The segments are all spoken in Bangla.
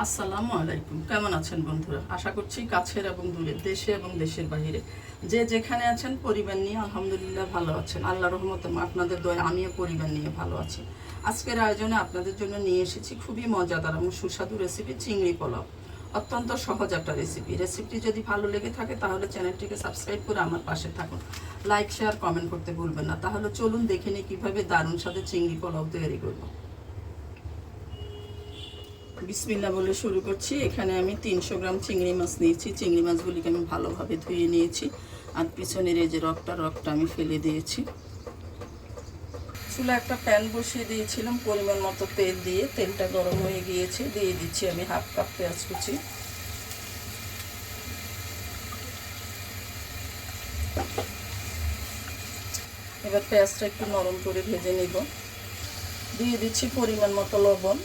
আসসালামু আলাইকুম। কেমন আছেন বন্ধুরা? আশা করছি কাছের এবং দূরের, দেশে এবং দেশের বাহিরে যে যেখানে আছেন পরিবার নিয়ে আলহামদুলিল্লাহ ভালো আছেন। আল্লাহর রহমতে আপনাদের দয়ায় আমিও পরিবার নিয়ে ভালো আছি। আজকের আয়োজনে আপনাদের জন্য নিয়ে এসেছি খুবই মজাদার এবং সুস্বাদু রেসিপি চিংড়ি পোলাও। অত্যন্ত সহজ একটা রেসিপিটি যদি ভালো লেগে থাকে তাহলে চ্যানেলটিকে সাবস্ক্রাইব করে আমার পাশে থাকুন। লাইক শেয়ার কমেন্ট করতে ভুলবেন না। তাহলে চলুন দেখে নিই কীভাবে দারুণ স্বাদে চিংড়ি পোলাও তৈরি করব। বিসমিল্লাহ বলে শুরু করছি। এখানে আমি 300 গ্রাম চিংড়ি মাছ নিয়েছি। চিংড়ি মাছগুলিকে আমি ভালোভাবে ধুয়ে নিয়েছি, আর পিছনের এই যে রকটা আমি ফেলে দিয়েছি। চুলা একটা প্যান বসিয়ে দিয়েছিলাম, পরিমাণ মতো তেল দিয়ে, তেলটা গরম হয়ে গিয়েছে। দিয়ে দিচ্ছি আমি 1/2 কাপ পেঁয়াজ কুচি। এবার পেঁয়াজটা একটু নরম করে ভেজে নেব। দিয়ে দিচ্ছি পরিমাণ মতো লবণ।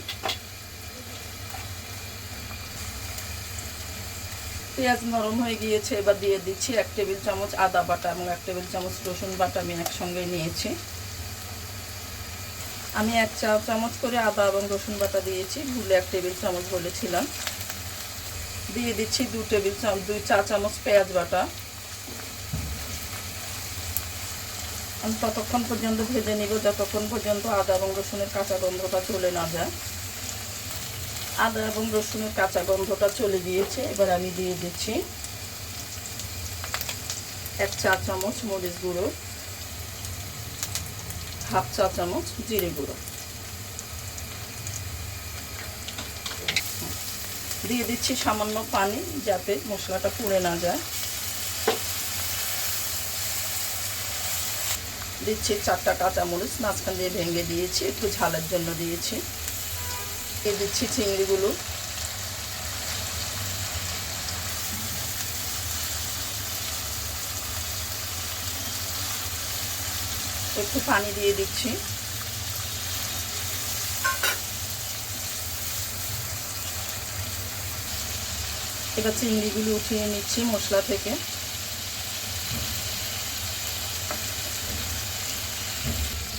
পেঁয়াজ নরম হয়ে গিয়েছে, এবার দিয়ে দিচ্ছি 1 টেবিল চামচ আদা বাটা এবং 1 টেবিল চামচ রসুন বাটা আমি একসঙ্গে নিয়েছি। আমি 1 চা চামচ করে আদা এবং রসুন বাটা দিয়েছি, ভুলে 1 টেবিল চামচ বলেছিলাম। দিয়ে দিচ্ছি 2 চা চামচ পেঁয়াজ বাটা। আমি ততক্ষণ পর্যন্ত ভেজে নিব যতক্ষণ পর্যন্ত আদা এবং রসুনের কাঁচা গন্ধটা চলে না যায়। আদা এবং রসুনের কাঁচা গন্ধটা চলে গিয়েছে। এবার আমি দিয়ে দিচ্ছি 1 চা চামচ মরিচ গুঁড়ো, 1/2 চা চামচ জিরে গুঁড়ো। দিয়ে দিচ্ছি সামান্য পানি যাতে মশলাটা পুড়ে না যায়। দিচ্ছি 4টা কাঁচামরিচ মাঝখান দিয়ে ভেঙে দিয়েছি, একটু ঝালের জন্য দিয়েছি। দিয়ে দিচ্ছি চিংড়িগুলো। একটু পানি দিয়ে দিচ্ছি। এবার চিংড়িগুলো উঠিয়ে নিচ্ছি মশলা থেকে।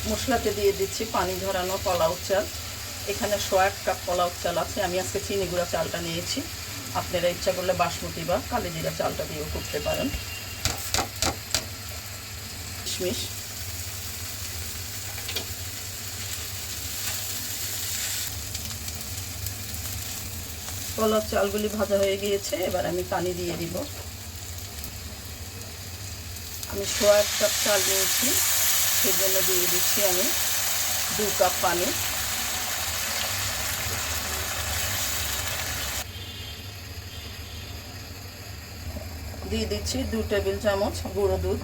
মশলাতে দিয়ে দিচ্ছি পানি ঝরানো পোলাও চাল। এখানে 1 কাপ পোলাও চাল আছে। আমি আজকে চিনি গুঁড়া চালটা নিয়েছি, আপনারা ইচ্ছা করলে বাসমতি বা কালো জিরা চালটা দিয়েও করতে পারেন। কিশমিশ, পোলাও চালগুলি ভাজা হয়ে গিয়েছে। এবার আমি পানি দিয়ে দিব। আমি 1 কাপ চাল নিয়েছি, সেই জন্য দিয়ে দিচ্ছি আমি 2 কাপ পানি। দিয়ে দিচ্ছি 2 টেবিল চামচ গুঁড়ো দুধ।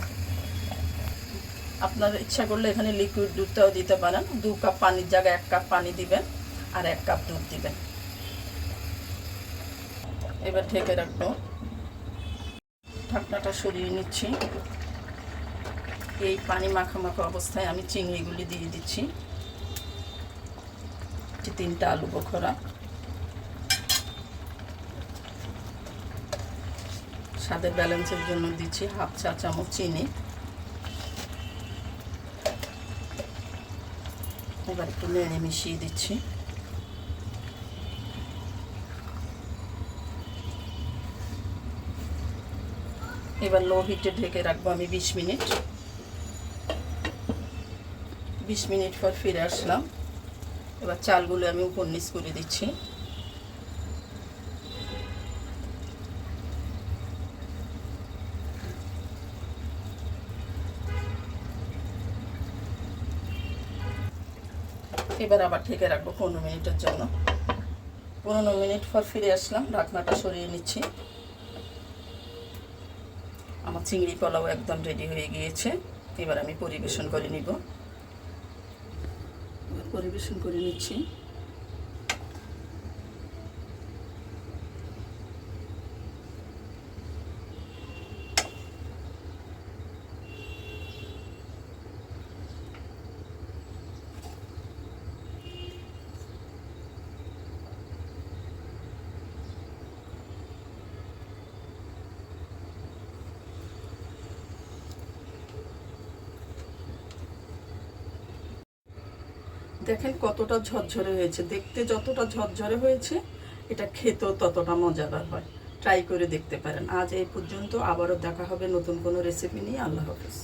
আপনার ইচ্ছা করলে এখানে লিকুইড দুধটাও দিতে পারেন। 2 কাপ পানির জায়গায় 1 কাপ পানি দিবেন আর 1 কাপ দুধ দিবেন। এবার ঢেকে রাখবো। ঢাকনাটা সরিয়ে নিচ্ছি। এই পানি মাখা অবস্থায় আমি চিংড়িগুলি দিয়ে দিচ্ছি। 3টা আলু বোখরা, স্বাদের ব্যালেন্সের জন্য দিচ্ছি 1/2 চা চামচ চিনি। এবার একটু নেড়ে মিশিয়ে দিচ্ছি। এবার লো হিটে ঢেকে রাখবো আমি 20 মিনিট। 20 মিনিট পর ফিরে আসলাম। এবার চালগুলো আমি উপর নিচ করে দিচ্ছি। এবার আবার ঢেকে রাখবো 15 মিনিটের জন্য। 15 মিনিট পর ফিরে আসলাম, ঢাকনাটা সরিয়ে নিচ্ছি। আমার চিংড়ি পোলাও একদম রেডি হয়ে গিয়েছে। এবার আমি পরিবেশন করে নিব। পরিবেশন করে নিচ্ছি। দেখেন কতটা ঝরঝরে হয়েছে। দেখতে যতটা ঝরঝরে হয়েছে এটা খেতেও ততটা মজাদার হয়। ট্রাই করে দেখতে পারেন। আজ এই পর্যন্ত, আবারও দেখা হবে নতুন কোনো রেসিপি নিয়ে। আল্লাহ হাফেজ।